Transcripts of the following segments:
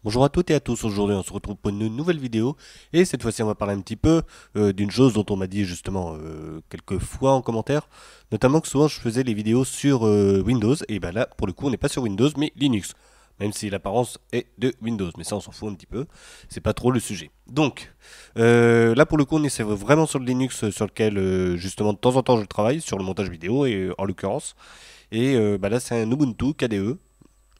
Bonjour à toutes et à tous, aujourd'hui on se retrouve pour une nouvelle vidéo et cette fois-ci on va parler un petit peu d'une chose dont on m'a dit justement quelques fois en commentaire, notamment que souvent je faisais les vidéos sur Windows et ben là pour le coup on n'est pas sur Windows mais Linux, même si l'apparence est de Windows, mais ça on s'en fout un petit peu, c'est pas trop le sujet. Donc là pour le coup on est vraiment sur le Linux sur lequel justement de temps en temps je travaille, sur le montage vidéo et en l'occurrence, et bah là c'est un Ubuntu KDE.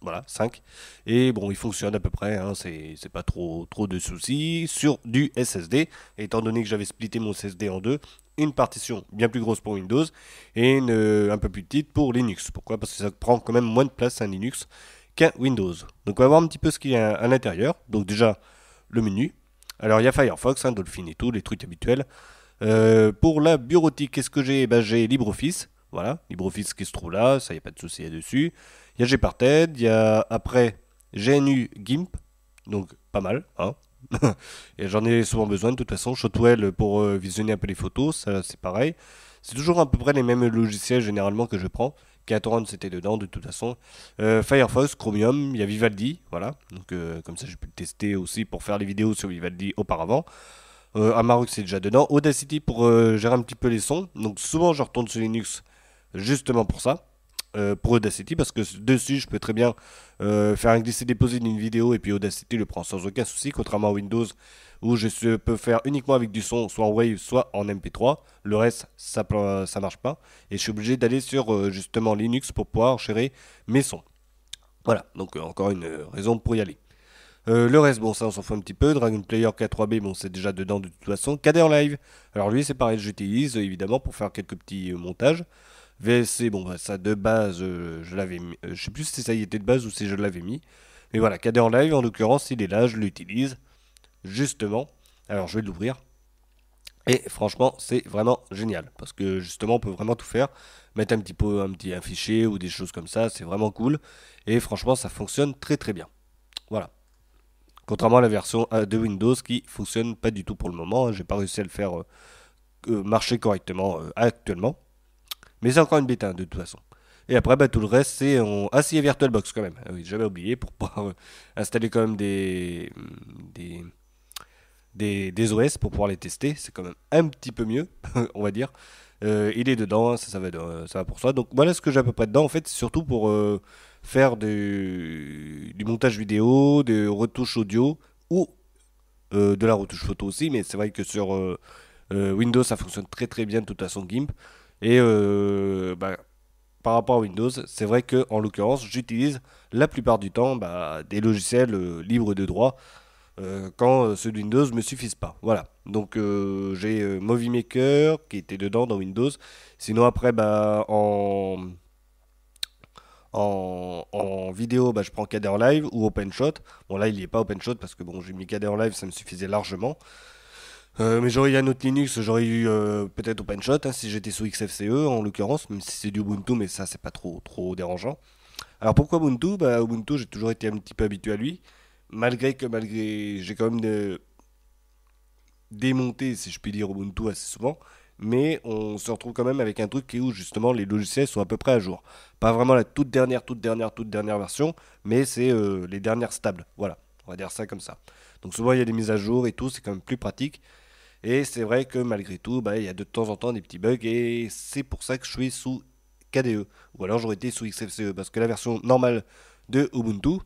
Voilà, 5. Et bon, il fonctionne à peu près, hein, c'est pas trop de soucis. Sur du SSD, étant donné que j'avais splitté mon SSD en deux, une partition bien plus grosse pour Windows et une un peu plus petite pour Linux. Pourquoi? Parce que ça prend quand même moins de place un Linux qu'un Windows. Donc on va voir un petit peu ce qu'il y a à l'intérieur. Donc déjà, le menu. Alors il y a Firefox, hein, Dolphin et tout, les trucs habituels. Pour la bureautique, qu'est-ce que j'ai? Ben, j'ai LibreOffice. Voilà, LibreOffice qui se trouve là, ça y a pas de souci là-dessus. Il y a Gparted, il y a après GNU GIMP, donc pas mal, hein. Et j'en ai souvent besoin de toute façon. Shotwell pour visionner un peu les photos, ça c'est pareil. C'est toujours à peu près les mêmes logiciels généralement que je prends. KTorrent c'était dedans de toute façon. Firefox, Chromium, il y a Vivaldi, voilà. Donc comme ça j'ai pu le tester aussi pour faire les vidéos sur Vivaldi auparavant. Amarok c'est déjà dedans. Audacity pour gérer un petit peu les sons. Donc souvent je retourne sur Linux justement pour ça. Pour Audacity parce que dessus je peux très bien faire un glisser-déposer d'une vidéo et puis Audacity le prend sans aucun souci, contrairement à Windows où je peux faire uniquement avec du son soit en Wave soit en MP3. Le reste ça marche pas et je suis obligé d'aller sur justement Linux pour pouvoir gérer mes sons. Voilà, donc encore une raison pour y aller. Le reste, bon, ça on s'en fout un petit peu. Dragon Player K3B, bon, c'est déjà dedans de toute façon. KDE en live, alors lui, c'est pareil, j'utilise évidemment pour faire quelques petits montages. VSC, bon, bah, ça de base, je l'avais mis. Je sais plus si ça y était de base ou si je l'avais mis. Mais voilà, KDE en live, en l'occurrence, il est là, je l'utilise justement. Alors, je vais l'ouvrir. Et franchement, c'est vraiment génial parce que justement, on peut vraiment tout faire. Mettre un petit peu un fichier ou des choses comme ça, c'est vraiment cool. Et franchement, ça fonctionne très très bien. Voilà. Contrairement à la version de Windows qui fonctionne pas du tout pour le moment. J'ai pas réussi à le faire marcher correctement actuellement. Mais c'est encore une bêta de toute façon. Et après, bah, tout le reste, c'est en... Ah, si, il y a VirtualBox quand même. Ah oui, j'avais oublié pour pouvoir installer quand même des, des OS pour pouvoir les tester. C'est quand même un petit peu mieux, on va dire. Il est dedans, hein, ça va pour ça. Donc voilà ce que j'ai à peu près dedans. En fait, c'est surtout pour faire du montage vidéo, des retouches audio ou de la retouche photo aussi. Mais c'est vrai que sur Windows, ça fonctionne très très bien de toute façon, GIMP. Et bah, par rapport à Windows, c'est vrai que en l'occurrence, j'utilise la plupart du temps bah, des logiciels libres de droit quand ceux de Windows me suffisent pas. Voilà. Donc j'ai Movie Maker qui était dedans dans Windows. Sinon après bah en vidéo, bah, je prends Kader Live ou OpenShot. Bon là il n'y est pas OpenShot parce que bon j'ai mis Kader Live, ça me suffisait largement. Mais j'aurais eu un autre Linux, j'aurais eu peut-être OpenShot hein, si j'étais sous XFCE en l'occurrence, même si c'est du Ubuntu, mais ça c'est pas trop dérangeant. Alors pourquoi Ubuntu? Bah Ubuntu j'ai toujours été un petit peu habitué à lui, malgré j'ai quand même démonté si je puis dire Ubuntu assez souvent, mais on se retrouve quand même avec un truc qui où justement les logiciels sont à peu près à jour. Pas vraiment la toute dernière version, mais c'est les dernières stables. Voilà, on va dire ça comme ça. Donc souvent il y a des mises à jour et tout, c'est quand même plus pratique. Et c'est vrai que malgré tout, bah, il y a de temps en temps des petits bugs et c'est pour ça que je suis sous KDE. Ou alors j'aurais été sous XFCE parce que la version normale de Ubuntu,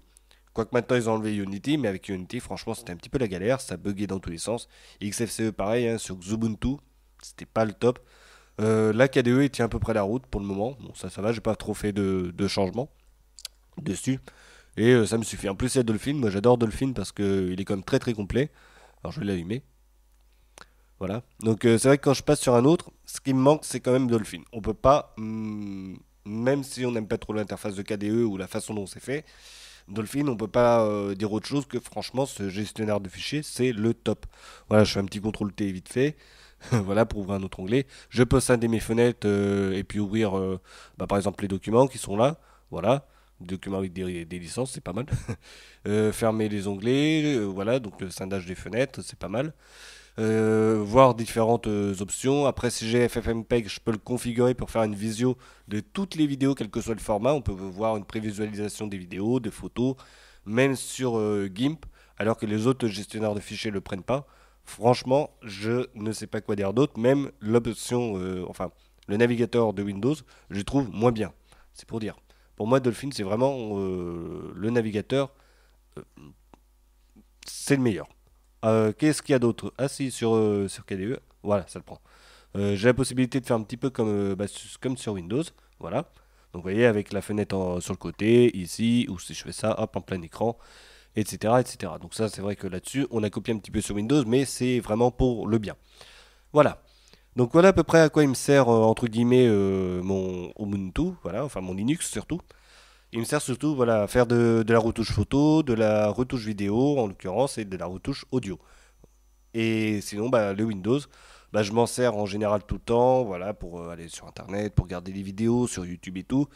quoique maintenant ils ont enlevé Unity, mais avec Unity, franchement, c'était un petit peu la galère, ça buguait dans tous les sens. XFCE, pareil, hein, sur Xubuntu, c'était pas le top. La KDE, il tient à peu près la route pour le moment. Bon, ça va, j'ai pas trop fait de changements dessus. Et ça me suffit. En plus, il y a Dolphin, moi j'adore Dolphin parce qu'il est quand même très très complet. Alors je vais l'allumer. Voilà. Donc c'est vrai que quand je passe sur un autre, ce qui me manque, c'est quand même Dolphin. On peut pas, même si on n'aime pas trop l'interface de KDE ou la façon dont c'est fait, Dolphin, on peut pas dire autre chose que franchement, ce gestionnaire de fichiers, c'est le top. Voilà, je fais un petit contrôle T vite fait. Voilà, pour ouvrir un autre onglet. Je peux scinder mes fenêtres et puis ouvrir, bah, par exemple, les documents qui sont là. Voilà. Documents avec des licences, c'est pas mal. Fermer les onglets, voilà, donc le scindage des fenêtres, c'est pas mal. Voir différentes options. Après, si j'ai FFmpeg, je peux le configurer pour faire une visio de toutes les vidéos, quel que soit le format. On peut voir une prévisualisation des vidéos, des photos, même sur GIMP, alors que les autres gestionnaires de fichiers le prennent pas. Franchement, je ne sais pas quoi dire d'autre. Même l'option, enfin, le navigateur de Windows, je le trouve moins bien. C'est pour dire. Pour moi, Dolphin, c'est vraiment le navigateur, euh, c'est le meilleur. Qu'est-ce qu'il y a d'autre? Ah si, sur KDE, voilà, ça le prend. J'ai la possibilité de faire un petit peu comme sur Windows, voilà. Donc vous voyez, avec la fenêtre sur le côté, ici, ou si je fais ça, hop, en plein écran, etc., etc. Donc ça, c'est vrai que là-dessus, on a copié un petit peu sur Windows, mais c'est vraiment pour le bien. Voilà. Donc voilà à peu près à quoi il me sert, entre guillemets, mon Ubuntu, voilà, enfin mon Linux surtout. Il me sert surtout voilà, à faire de la retouche photo, de la retouche vidéo en l'occurrence, et de la retouche audio. Et sinon, bah, le Windows, bah, je m'en sers en général tout le temps, voilà, pour aller sur Internet, pour regarder des vidéos sur YouTube et tout.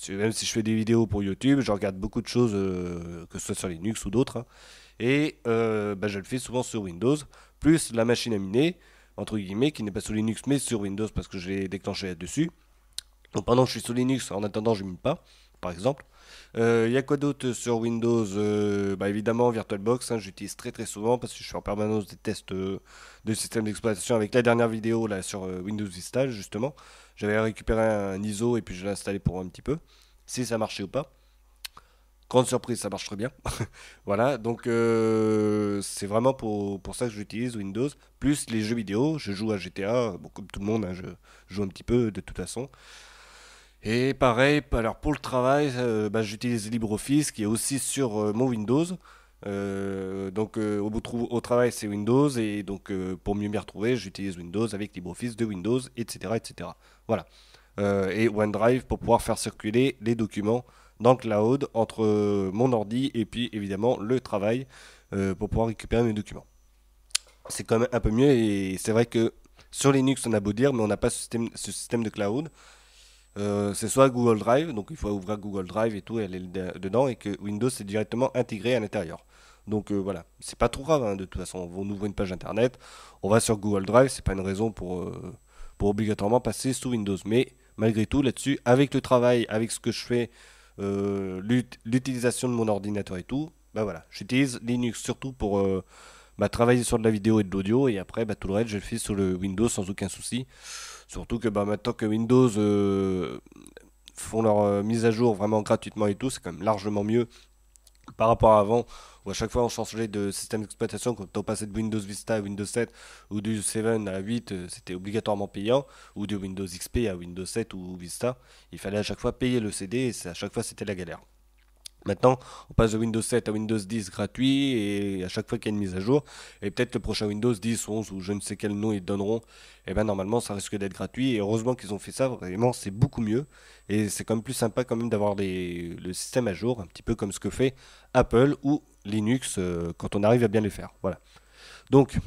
Même si je fais des vidéos pour YouTube, je regarde beaucoup de choses, que ce soit sur Linux ou d'autres, hein. Et bah, je le fais souvent sur Windows, plus la machine à miner, entre guillemets, qui n'est pas sous Linux mais sur Windows parce que je l'ai déclenché là-dessus. Donc pendant que je suis sous Linux, en attendant, je mine pas, par exemple. Il y a quoi d'autre sur Windows? Bah, évidemment, VirtualBox, hein, j'utilise très très souvent parce que je fais en permanence des tests de système d'exploitation. Avec la dernière vidéo là sur Windows Vista, justement, j'avais récupéré un ISO et puis je l'ai installé pour un petit peu, si ça marchait ou pas. Grande surprise, ça marche très bien. Voilà, donc c'est vraiment pour ça que j'utilise Windows. Plus les jeux vidéo, je joue à GTA, bon, comme tout le monde, hein, je joue un petit peu de toute façon. Et pareil, alors pour le travail, bah, j'utilise LibreOffice qui est aussi sur mon Windows. Au travail c'est Windows et donc pour mieux m'y retrouver, j'utilise Windows avec LibreOffice de Windows, etc., etc. Voilà. Et OneDrive pour pouvoir faire circuler les documents dans le cloud entre mon ordi et puis évidemment le travail pour pouvoir récupérer mes documents. C'est quand même un peu mieux et c'est vrai que sur Linux on a beau dire mais on n'a pas ce système de cloud. C'est soit Google Drive, donc il faut ouvrir Google Drive et tout, elle est dedans, et que Windows c'est directement intégré à l'intérieur. Donc voilà, c'est pas trop grave, hein, de toute façon. On ouvre une page internet, on va sur Google Drive, c'est pas une raison pour obligatoirement passer sous Windows. Mais malgré tout, là-dessus, avec le travail, avec ce que je fais, l'utilisation de mon ordinateur et tout, bah voilà, j'utilise Linux surtout pour bah, travailler sur de la vidéo et de l'audio, et après bah, tout le reste je le fais sur le Windows sans aucun souci. Surtout que bah, maintenant que Windows font leur mise à jour vraiment gratuitement et tout, c'est quand même largement mieux par rapport à avant, où à chaque fois on changeait de système d'exploitation, quand on passait de Windows Vista à Windows 7 ou du 7 à 8, c'était obligatoirement payant, ou de Windows XP à Windows 7 ou Vista, il fallait à chaque fois payer le CD et à chaque fois c'était la galère. Maintenant, on passe de Windows 7 à Windows 10 gratuit et à chaque fois qu'il y a une mise à jour, et peut-être le prochain Windows 10, 11 ou je ne sais quel nom ils donneront, et ben normalement ça risque d'être gratuit et heureusement qu'ils ont fait ça, vraiment c'est beaucoup mieux et c'est quand même plus sympa quand même d'avoir le système à jour, un petit peu comme ce que fait Apple ou Linux quand on arrive à bien les faire. Voilà. Donc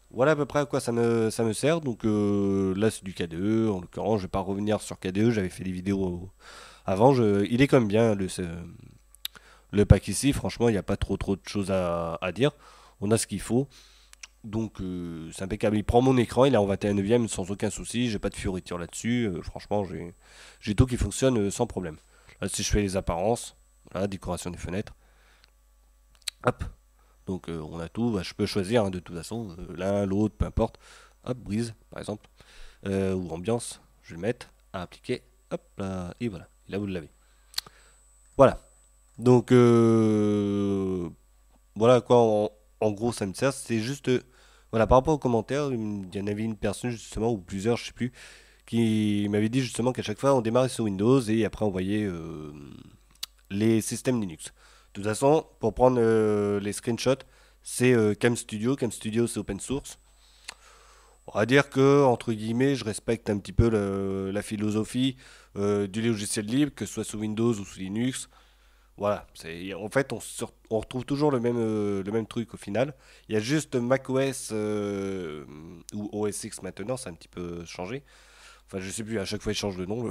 voilà à peu près à quoi ça me sert. Donc là c'est du KDE, en l'occurrence je vais pas revenir sur KDE, j'avais fait des vidéos avant, il est quand même bien le pack ici, franchement, il n'y a pas trop de choses à dire. On a ce qu'il faut. Donc c'est impeccable. Il prend mon écran, il est en 21 e sans aucun souci. J'ai pas de fioriture là-dessus. Franchement, j'ai tout qui fonctionne sans problème. Là, si je fais les apparences, voilà, décoration des fenêtres. Hop. Donc on a tout. Bah, je peux choisir, hein, de toute façon. L'un, l'autre, peu importe. Hop, brise, par exemple. Ou ambiance. Je vais le mettre à appliquer. Hop là. Et voilà. Et là, vous l'avez. Voilà. Donc voilà à quoi en gros ça me sert. C'est juste voilà par rapport aux commentaires, il y en avait une personne justement ou plusieurs, je sais plus, qui m'avait dit justement qu'à chaque fois on démarrait sur Windows et après on voyait les systèmes Linux. De toute façon, pour prendre les screenshots, c'est Cam Studio. Cam Studio c'est open source. On va dire que entre guillemets, je respecte un petit peu la philosophie du logiciel libre, que ce soit sous Windows ou sous Linux. Voilà, en fait on retrouve toujours le même truc au final. Il y a juste macOS ou OS X maintenant, c'est un petit peu changé. Enfin, je sais plus, à chaque fois ils changent de nom.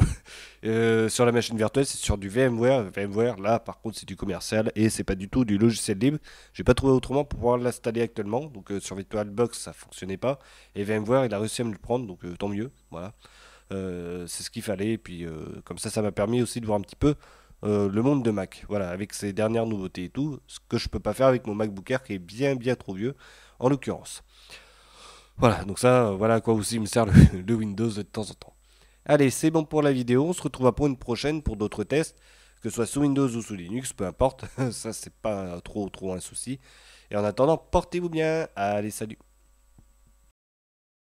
Sur la machine virtuelle, c'est sur du VMware. VMware, là par contre, c'est du commercial et c'est pas du tout du logiciel libre. J'ai pas trouvé autrement pour pouvoir l'installer actuellement. Donc sur VirtualBox, ça fonctionnait pas. Et VMware, il a réussi à me le prendre, donc tant mieux. Voilà. C'est ce qu'il fallait. Et puis comme ça m'a permis aussi de voir un petit peu le monde de Mac. Voilà, avec ses dernières nouveautés et tout, ce que je peux pas faire avec mon MacBook Air qui est bien trop vieux, en l'occurrence. Voilà, donc ça, voilà à quoi aussi me sert le Windows de temps en temps. Allez, c'est bon pour la vidéo, on se retrouvera pour une prochaine pour d'autres tests, que ce soit sous Windows ou sous Linux, peu importe, ça c'est pas trop un souci. Et en attendant, portez-vous bien, allez salut.